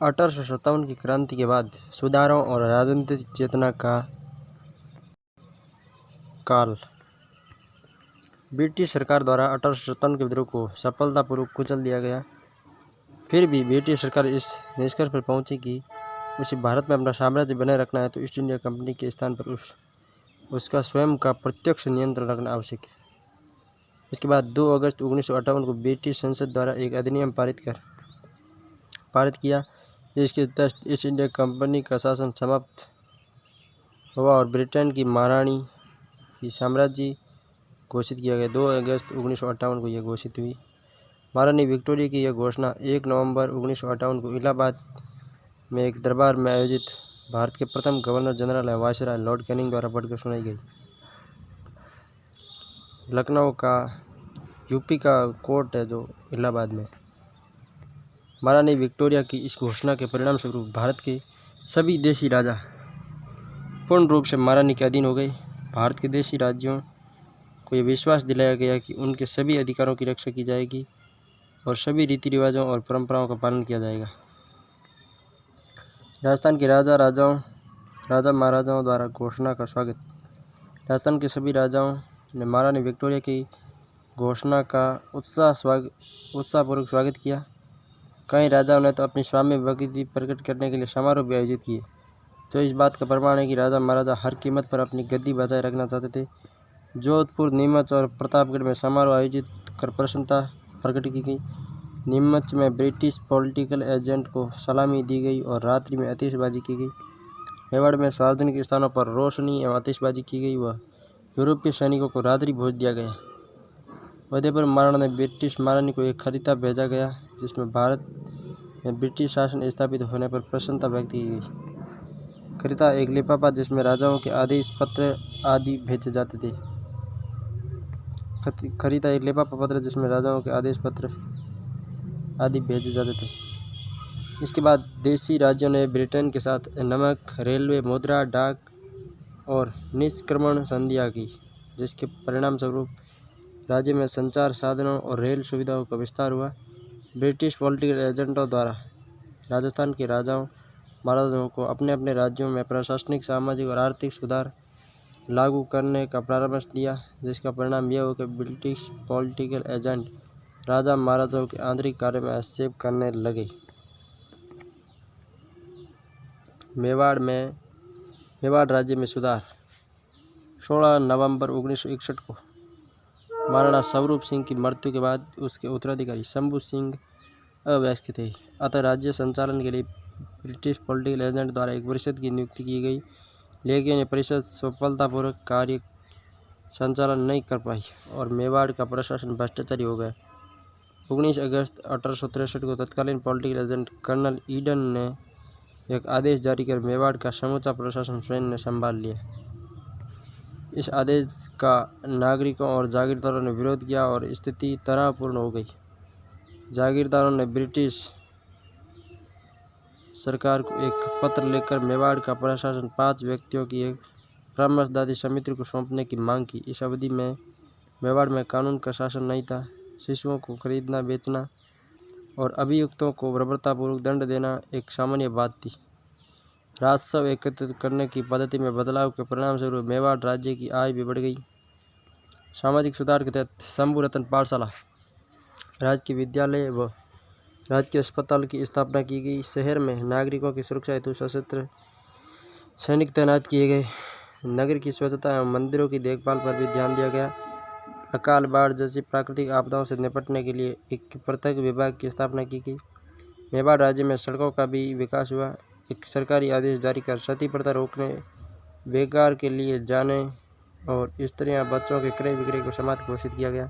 1857 की क्रांति के बाद सुधारों और राजनीतिक चेतना का काल। ब्रिटिश सरकार द्वारा 1857 के विद्रोह को सफलतापूर्वक कुचल दिया गया। फिर भी ब्रिटिश सरकार इस निष्कर्ष पर पहुंची कि उसे भारत में अपना साम्राज्य बनाए रखना है तो ईस्ट इंडिया कंपनी के स्थान पर उसका स्वयं का प्रत्यक्ष नियंत्रण रखना आवश्यक है। इसके बाद 2 अगस्त 1958 को ब्रिटिश संसद द्वारा एक अधिनियम पारित किया, जिसके तहत ईस्ट इंडिया कंपनी का शासन समाप्त हुआ और ब्रिटेन की महारानी की साम्राज्य घोषित किया गया। 2 अगस्त 1958 को यह घोषित हुई। महारानी विक्टोरिया की यह घोषणा 1 नवंबर 1958 को इलाहाबाद में एक दरबार में आयोजित भारत के प्रथम गवर्नर जनरल या वायसराय लॉर्ड कैनिंग द्वारा पढ़कर सुनाई गई। लखनऊ का यूपी का कोर्ट है जो इलाहाबाद में। महारानी विक्टोरिया की इस घोषणा के परिणाम स्वरूप भारत के सभी देशी राजा पूर्ण रूप से महारानी के अधीन हो गए। भारत के देशी राज्यों को यह विश्वास दिलाया गया कि उनके सभी अधिकारों की रक्षा की जाएगी और सभी रीति रिवाजों और परंपराओं का पालन किया जाएगा। राजस्थान के राजा महाराजाओं द्वारा घोषणा का स्वागत। राजस्थान के सभी राजाओं ने महारानी विक्टोरिया की घोषणा का उत्साहपूर्वक स्वागत किया। कई राजाओं ने तो अपनी स्वामी भक्ति प्रकट करने के लिए समारोह भी आयोजित किए, जो इस बात का प्रमाण है कि राजा महाराजा हर कीमत पर अपनी गद्दी बचाए रखना चाहते थे। जोधपुर, नीमच और प्रतापगढ़ में समारोह आयोजित कर प्रसन्नता प्रकट की गई। नीमच में ब्रिटिश पॉलिटिकल एजेंट को सलामी दी गई और रात्रि में आतिशबाजी की गई। मेवाड़ में सार्वजनिक स्थानों पर रोशनी एवं आतिशबाजी की गई व यूरोपीय सैनिकों को रात्रि भोज दिया गया। उदयपुर महाराणा ने ब्रिटिश महारानी को एक खरीदा भेजा गया, जिसमें भारत में ब्रिटिश शासन स्थापित होने पर प्रसन्नता व्यक्त की गई। खरीदा एक लिफाफा जिसमें राजाओं के आदेश पत्र आदि भेजे जाते थे। खरीदा एक लिफाफा पत्र जिसमें राजाओं के आदेश पत्र आदि भेजे जाते थे। इसके बाद देशी राज्यों ने ब्रिटेन के साथ नमक, रेलवे, मुद्रा, डाक और निष्क्रमण संधियां की, जिसके परिणाम स्वरूप राज्य में संचार साधनों और रेल सुविधाओं का विस्तार हुआ। ब्रिटिश पॉलिटिकल एजेंटों द्वारा राजस्थान के राजाओं महाराजाओं को अपने अपने राज्यों में प्रशासनिक, सामाजिक और आर्थिक सुधार लागू करने का परामर्श दिया, जिसका परिणाम यह हुआ कि ब्रिटिश पॉलिटिकल एजेंट राजा महाराजाओं के आंतरिक कार्य में हस्तक्षेप करने लगे। मेवाड़ राज्य में सुधार। 16 नवंबर 1961 को महाराणा स्वरूप सिंह की मृत्यु के बाद उसके उत्तराधिकारी शंभू सिंह अवयस्क थे, अतः राज्य संचालन के लिए ब्रिटिश पॉलिटिकल एजेंट द्वारा एक परिषद की नियुक्ति की गई, लेकिन यह परिषद सफलतापूर्वक कार्य संचालन नहीं कर पाई और मेवाड़ का प्रशासन भ्रष्टाचारी हो गया। 19 अगस्त 1863 को तत्कालीन पॉलिटिकल एजेंट कर्नल ईडन ने एक आदेश जारी कर मेवाड़ का समूचा प्रशासन स्वयं ने संभाल लिया। इस आदेश का नागरिकों और जागीरदारों ने विरोध किया और स्थिति तनावपूर्ण हो गई। जागीरदारों ने ब्रिटिश सरकार को एक पत्र लिखकर मेवाड़ का प्रशासन 5 व्यक्तियों की एक परामर्शदात्री समिति को सौंपने की मांग की। इस अवधि में मेवाड़ में कानून का शासन नहीं था। शिशुओं को खरीदना, बेचना और अभियुक्तों को बर्बरतापूर्वक दंड देना एक सामान्य बात थी। राजस्व एकत्रित करने की पद्धति में बदलाव के परिणामस्वरूप मेवाड़ राज्य की आय भी बढ़ गई। सामाजिक सुधार के तहत शंभू रतन पाठशाला, राजकीय विद्यालय व राजकीय अस्पताल की स्थापना की गई। शहर में नागरिकों की सुरक्षा हेतु सशस्त्र सैनिक तैनात किए गए। नगर की स्वच्छता एवं मंदिरों की देखभाल पर भी ध्यान दिया गया। अकाल, बाढ़ जैसी प्राकृतिक आपदाओं से निपटने के लिए एक पृथक विभाग की स्थापना की गई। मेवाड़ राज्य में सड़कों का भी विकास हुआ। एक सरकारी आदेश जारी कर सती प्रथा रोकने, बेकार के लिए जाने और स्त्रियां, बच्चों के क्रय विक्रय को समाप्त घोषित किया गया।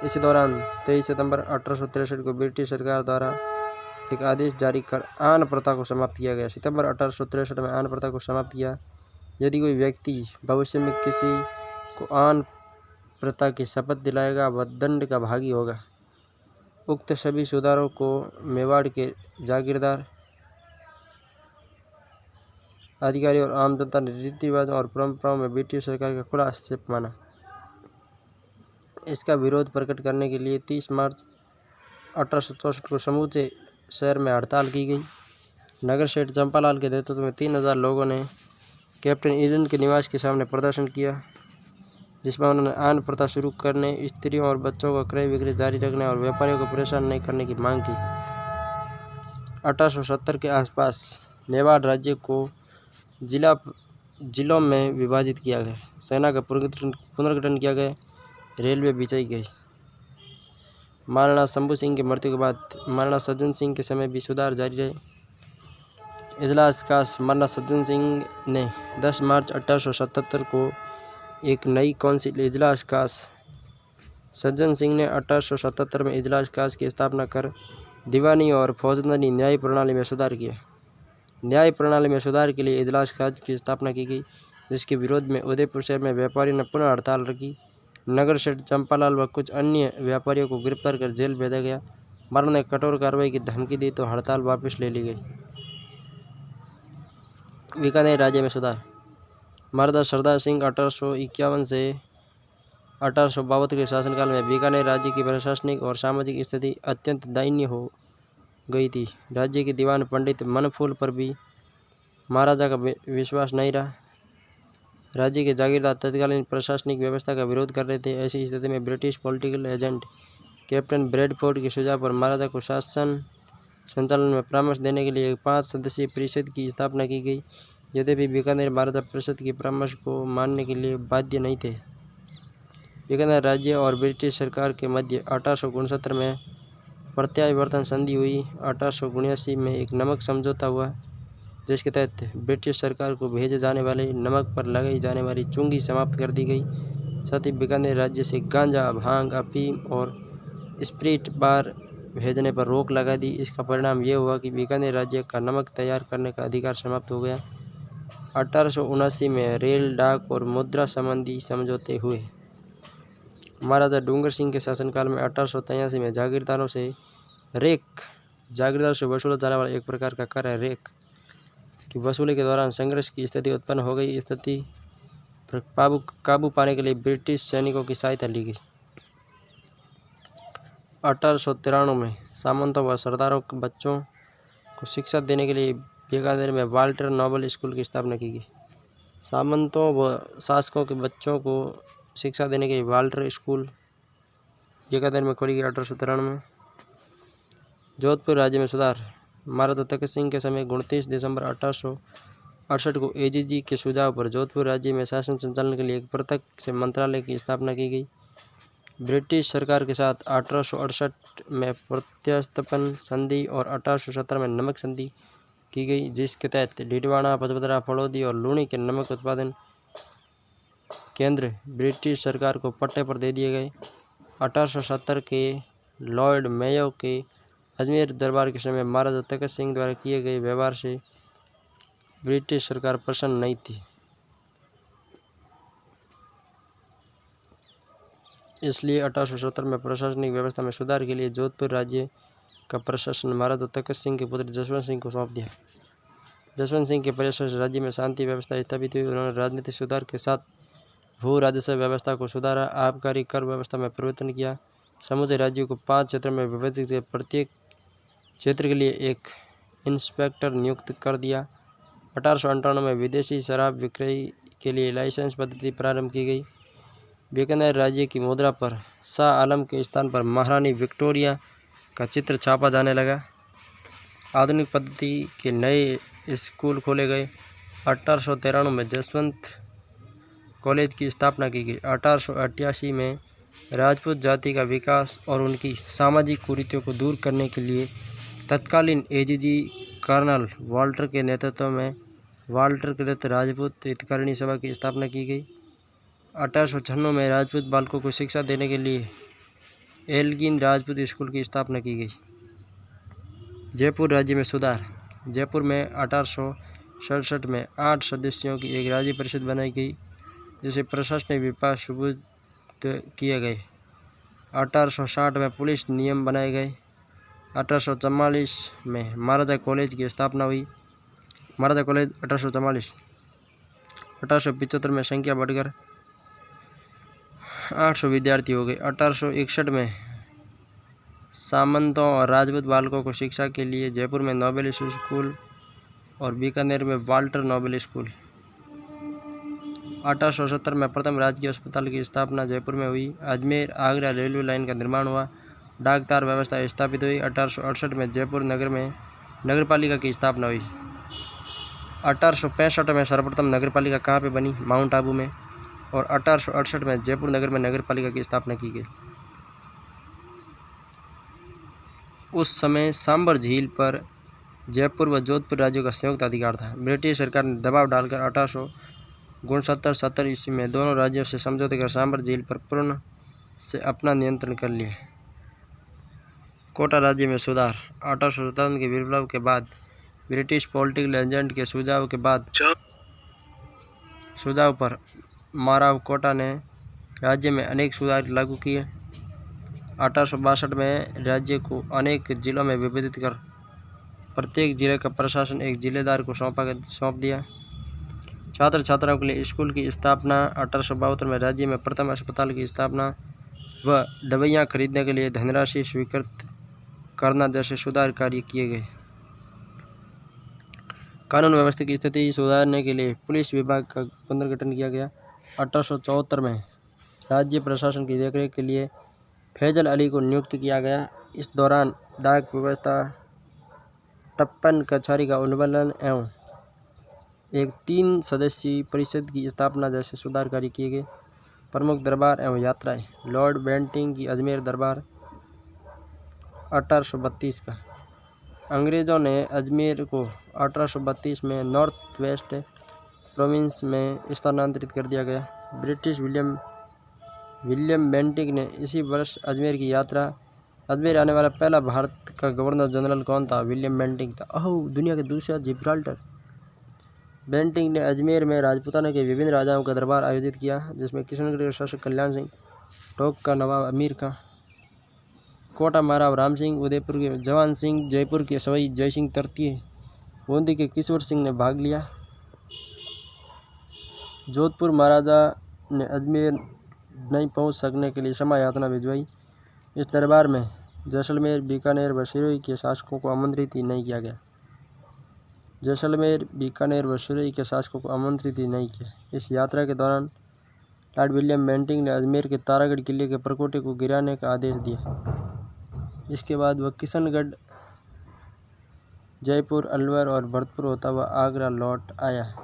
इसी दौरान 23 सितंबर 1863 को ब्रिटिश सरकार द्वारा एक आदेश जारी कर आन प्रथा को समाप्त किया गया। सितंबर 1863 में आन प्रथा को समाप्त किया। यदि कोई व्यक्ति भविष्य में किसी को आन प्रथा की शपथ दिलाएगा वह दंड का भागी होगा। उक्त सभी सुधारों को मेवाड़ के जागीरदार, अधिकारी और आम जनता ने रीति रिवाजों और परंपराओं में ब्रिटिश सरकार का खुला हस्तक्षेप माना। इसका विरोध प्रकट करने के लिए 30 मार्च 1864 को समूचे शहर में हड़ताल की गई। नगर सेठ चंपालाल के नेतृत्व में 3000 लोगों ने कैप्टन ईडन के निवास के सामने प्रदर्शन किया, जिसमें उन्होंने अन्न प्रथा शुरू करने, स्त्रियों और बच्चों का क्रय विक्रय जारी रखने और व्यापारियों को परेशान नहीं करने की मांग की। 1870 के आसपास मेवाड़ राज्य को जिलों में विभाजित किया गया, सेना का पुनर्गठन किया गया, रेलवे बिछाई गई। महाराणा शंभू सिंह की मृत्यु के बाद महाराणा सज्जन सिंह के समय भी सुधार जारी रहे। इजलास खास महाराणा सज्जन सिंह ने 10 मार्च 1877 को एक नई काउंसिल इजलास खास सज्जन सिंह ने 1877 में इजलास खास की स्थापना कर दीवानी और फौजदारी न्याय प्रणाली में सुधार किया। न्याय प्रणाली में सुधार के लिए इजलास खास की स्थापना की गई, जिसके विरोध में उदयपुर शहर में व्यापारियों ने पुनः हड़ताल रखी। नगर सेठ चंपालाल व कुछ अन्य व्यापारियों को गिरफ्तार कर जेल भेजा गया। महाराणा ने कठोर कार्रवाई की धमकी दी तो हड़ताल वापस ले ली गई। बीकानेर राज्य में सुधार। महाराजा सरदार सिंह 1851 से 1872 के शासनकाल में बीकानेर राज्य की प्रशासनिक और सामाजिक स्थिति अत्यंत दयनीय हो गई थी। राज्य के दीवान पंडित मनफूल पर भी महाराजा का विश्वास नहीं रहा। राज्य के जागीरदार तत्कालीन प्रशासनिक व्यवस्था का विरोध कर रहे थे। ऐसी स्थिति में British political agent captain Bradford के सुझाव पर महाराजा को शासन संचालन में परामर्श देने के लिए एक 5 सदस्यीय परिषद की स्थापना की गई। यद्यपि बीकानेर महाराजा परिषद के परामर्श को मानने के लिए बाध्य नहीं थे। बीकानेर राज्य और ब्रिटिश सरकार के मध्य 1869 में प्रत्यावर्तन संधि हुई। 1879 में एक नमक समझौता हुआ, जिसके तहत ब्रिटिश सरकार को भेजे जाने वाले नमक पर लगाई जाने वाली चुंगी समाप्त कर दी गई। साथ ही बीकानेर राज्य से गांजा, भांग, अफीम और स्प्रिट बार भेजने पर रोक लगा दी। इसका परिणाम यह हुआ कि बीकानेर राज्य का नमक तैयार करने का अधिकार समाप्त हो गया। 1879 में रेल, डाक और मुद्रा संबंधी समझौते हुए। महाराजा डूंगर सिंह के शासनकाल में 1883 में जागीरदारों से वसूला जाने वाला एक प्रकार का कर है रेक की वसूली के दौरान संघर्ष की स्थिति उत्पन्न हो गई। स्थिति पर काबू पाने के लिए ब्रिटिश सैनिकों की सहायता ली गई। 1893 में सामंतों व सरदारों के बच्चों को शिक्षा देने के लिए बीकानेर में वाल्टर नोबल स्कूल की स्थापना की गई। सामंतों व शासकों के बच्चों को शिक्षा देने के लिए वाल्टर स्कूल बीकानेर में खोली गई 1893 में। जोधपुर राज्य में सुधार। महाराजा तखत सिंह के समय 29 दिसंबर 1868 को एजीजी के सुझाव पर जोधपुर राज्य में शासन संचालन के लिए एक पृथक से मंत्रालय की स्थापना की गई। ब्रिटिश सरकार के साथ 1868 में प्रत्यास्थापन संधि और 1870 में नमक संधि की गई, जिसके तहत डीडवाना, पचपदरा, फड़ौदी और लूणी के नमक उत्पादन केंद्र ब्रिटिश सरकार को पट्टे पर दे दिए गए। 1870 के लॉर्ड मेयो के अजमेर दरबार के समय महाराजा तखत सिंह द्वारा किए गए व्यवहार से ब्रिटिश सरकार प्रसन्न नहीं थी, इसलिए 1870 में प्रशासनिक व्यवस्था में सुधार के लिए जोधपुर राज्य का प्रशासन महाराजा तखत सिंह के पुत्र जसवंत सिंह को सौंप दिया। जसवंत सिंह के प्रयासों से राज्य में शांति व्यवस्था स्थापित हुई। उन्होंने राजनीतिक सुधार के साथ भू राजस्व व्यवस्था को सुधारा, आबकारी कर व्यवस्था में परिवर्तन किया, समूचे राज्यों को 5 क्षेत्रों में विभाजित किया, प्रत्येक क्षेत्र के लिए एक इंस्पेक्टर नियुक्त कर दिया। 1898 में विदेशी शराब विक्रय के लिए लाइसेंस पद्धति प्रारंभ की गई। बीकानेर राज्य की मुद्रा पर शाह आलम के स्थान पर महारानी विक्टोरिया का चित्र छापा जाने लगा। आधुनिक पद्धति के नए स्कूल खोले गए। 1893 में जसवंत कॉलेज की स्थापना की गई। 1888 में राजपूत जाति का विकास और उनकी सामाजिक कुरीतियों को दूर करने के लिए तत्कालीन एजीजी कर्नल वाल्टर के नेतृत्व में वाल्टर कृत राजपूत हितकारिणी सभा की स्थापना की गई। 1896 में राजपूत बालकों को शिक्षा देने के लिए एल्गिन राजपूत स्कूल की स्थापना की गई। जयपुर राज्य में सुधार। जयपुर में 1867 में 8 सदस्यों की एक राज्य परिषद बनाई गई, जिसे प्रशासनिक विभाग सुबुद्ध किए गए। 1860 में पुलिस नियम बनाए गए। 1844 में महाराजा कॉलेज की स्थापना हुई। महाराजा कॉलेज 1844। 1875 में संख्या बढ़कर 800 विद्यार्थी हो गए। 1861 में सामंतों और राजपूत बालकों को शिक्षा के लिए जयपुर में नोबेल स्कूल और बीकानेर में वाल्टर नोबेल स्कूल। 1870 में प्रथम राजकीय अस्पताल की स्थापना जयपुर में हुई। अजमेर आगरा रेलवे लाइन का निर्माण हुआ। डाक तार व्यवस्था स्थापित हुई। 1868 में जयपुर नगर में नगरपालिका की स्थापना हुई। 1865 में सर्वप्रथम नगरपालिका कहाँ पे बनी? माउंट आबू में। और 1868 में जयपुर नगर में नगरपालिका की स्थापना की गई। उस समय सांबर झील पर जयपुर व जोधपुर राज्यों का संयुक्त अधिकार था। ब्रिटिश सरकार ने दबाव डालकर 1869-70 ईस्वी में दोनों राज्यों से समझौते कर सांबर झील पर पूर्ण से अपना नियंत्रण कर लिया। कोटा राज्य में सुधार। 1857 के विप्लव के बाद ब्रिटिश पॉलिटिकल एजेंट के सुझाव पर माराव कोटा ने राज्य में अनेक सुधार लागू किए। 1862 में राज्य को अनेक जिलों में विभाजित कर प्रत्येक जिले का प्रशासन एक जिलेदार को सौंप दिया। छात्र छात्राओं के लिए स्कूल की स्थापना। 1872 में राज्य में प्रथम अस्पताल की स्थापना व दवाइयाँ खरीदने के लिए धनराशि स्वीकृत करना जैसे सुधार कार्य किए गए। कानून व्यवस्था की स्थिति सुधारने के लिए पुलिस विभाग का पुनर्गठन किया गया। 1874 में राज्य प्रशासन की देखरेख के लिए फैजल अली को नियुक्त किया गया। इस दौरान डाक व्यवस्था, टप्पन कचहरी का उन्मूलन एवं एक 3 सदस्यीय परिषद की स्थापना जैसे सुधार कार्य किए गए। प्रमुख दरबार एवं यात्राएं। लॉर्ड बेंटिंग की अजमेर दरबार 1832 का। अंग्रेज़ों ने अजमेर को 1832 में नॉर्थ वेस्ट प्रोविंस में स्थानांतरित कर दिया गया। ब्रिटिश विलियम बेंटिंग ने इसी वर्ष अजमेर की यात्रा। अजमेर आने वाला पहला भारत का गवर्नर जनरल कौन था? विलियम बेंटिंग था। दुनिया के दूसरा जिब्राल्टर। बेंटिंग ने अजमेर में राजपूताना के विभिन्न राजाओं का दरबार आयोजित किया, जिसमें किशनगढ़ के शासक कल्याण सिंह, टोंक का नवाब अमीर खां, कोटा महाराव राम सिंह, उदयपुर के जवान सिंह, जयपुर के सवाई जय सिंह तृतीय, बूंदी के किशोर सिंह ने भाग लिया। जोधपुर महाराजा ने अजमेर नहीं पहुंच सकने के लिए क्षमा यातना भिजवाई। इस दरबार में जैसलमेर, बीकानेर व सिरोही के शासकों को आमंत्रित ही नहीं किया गया। इस यात्रा के दौरान लॉर्ड विलियम बेंटिंग ने अजमेर के तारागढ़ किले के परकोटे को गिराने का आदेश दिया। इसके बाद वह किशनगढ़, जयपुर, अलवर और भरतपुर होता हुआ आगरा लौट आया।